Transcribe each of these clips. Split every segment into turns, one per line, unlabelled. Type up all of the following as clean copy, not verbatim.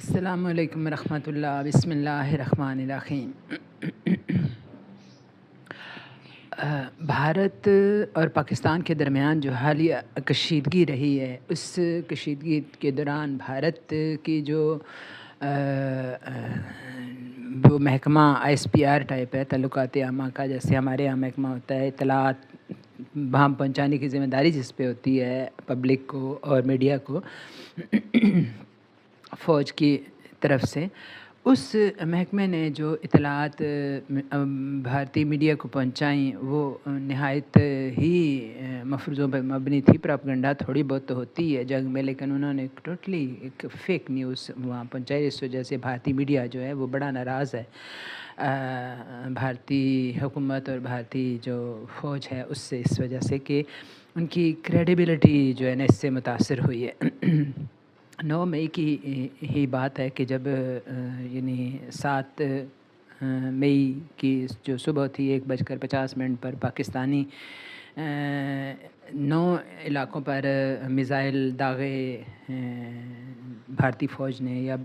السلام علیکم ورحمۃ اللہ۔ بسم اللہ الرحمن الرحیم۔ بھارت اور پاکستان کے درمیان جو حالیہ کشیدگی رہی ہے، اس کشیدگی کے دوران بھارت کی جو وہ محکمہ ISPR ٹائپ ہے، تعلقات عامہ کا، جیسے ہمارے یہاں محکمہ ہوتا ہے، اطلاعات وہاں پہنچانے کی ذمہ داری جس پہ ہوتی ہے پبلک کو اور میڈیا کو فوج کی طرف سے، اس محکمے نے جو اطلاعات بھارتی میڈیا کو پہنچائیں وہ نہایت ہی مفروضوں پر مبنی تھی۔ پروپیگنڈا تھوڑی بہت تو ہوتی ہے جنگ میں، لیکن انہوں نے ٹوٹلی ایک فیک نیوز وہاں پہنچائی، اس وجہ سے بھارتی میڈیا جو ہے وہ بڑا ناراض ہے بھارتی حکومت اور بھارتی جو فوج ہے اس سے، اس وجہ سے کہ ان کی کریڈیبلٹی جو ہے نا اس سے متاثر ہوئی ہے۔ 9 مئی کی ہی بات ہے کہ جب یعنی 7 مئی کی جو صبح تھی 1:50 پر پاکستانی 9 علاقوں پر میزائل داغے بھارتی فوج نے یا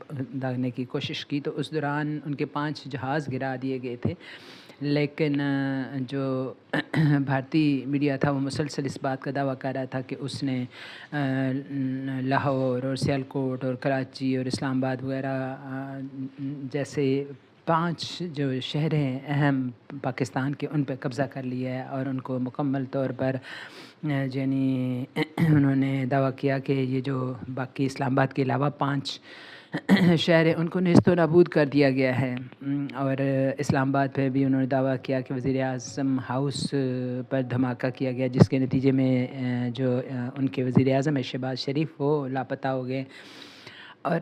داغنے کی کوشش کی، تو اس دوران ان کے 5 جہاز گرا دیے گئے تھے، لیکن جو بھارتی میڈیا تھا وہ مسلسل اس بات کا دعویٰ کر رہا تھا کہ اس نے لاہور اور سیالکوٹ اور کراچی اور اسلام آباد وغیرہ جیسے 5 جو شہر ہیں اہم پاکستان کے، ان پہ قبضہ کر لیا ہے، اور ان کو مکمل طور پر یعنی انہوں نے دعویٰ کیا کہ یہ جو باقی اسلام آباد کے علاوہ 5 شہر ہیں ان کو نیست و نابود کر دیا گیا ہے۔ اور اسلام آباد پہ بھی انہوں نے دعویٰ کیا کہ وزیر اعظم ہاؤس پر دھماکہ کیا گیا، جس کے نتیجے میں جو ان کے وزیر اعظم ہے شہباز شریف وہ لاپتہ ہو گئے۔ اور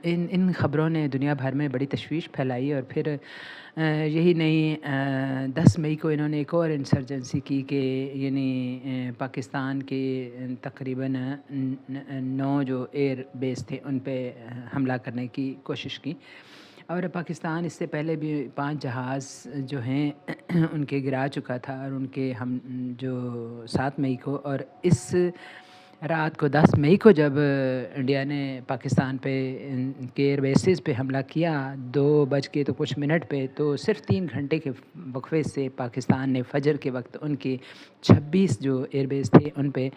ان خبروں نے دنیا بھر میں بڑی تشویش پھیلائی، اور پھر یہی نہیں 10 مئی کو انہوں نے ایک اور انسرجنسی کی کہ یعنی پاکستان کے تقریباً 9 جو ایئر بیس تھے ان پہ حملہ کرنے کی کوشش کی، اور پاکستان اس سے پہلے بھی 5 جہاز جو ہیں ان کے گرا چکا تھا، اور ان کے ہم جو 7 مئی کو، اور اس رات کو 10 مئی کو جب انڈیا نے پاکستان پہ کے ایئر بیسز پہ حملہ کیا 2:00 پہ، تو صرف 3 گھنٹے کے وقفے سے پاکستان نے فجر کے وقت ان کے 26 جو ایئر بیس تھے ان پہ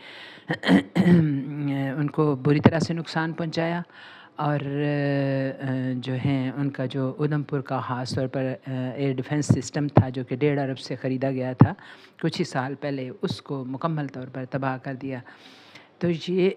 ان کو بری طرح سے نقصان پہنچایا، اور جو ہیں ان کا جو اودھمپور کا خاص طور پر ایئر ڈیفنس سسٹم تھا جو کہ 1.5 ارب سے خریدا گیا تھا کچھ ہی سال پہلے، اس کو مکمل طور پر تباہ کر دیا۔ تو یہ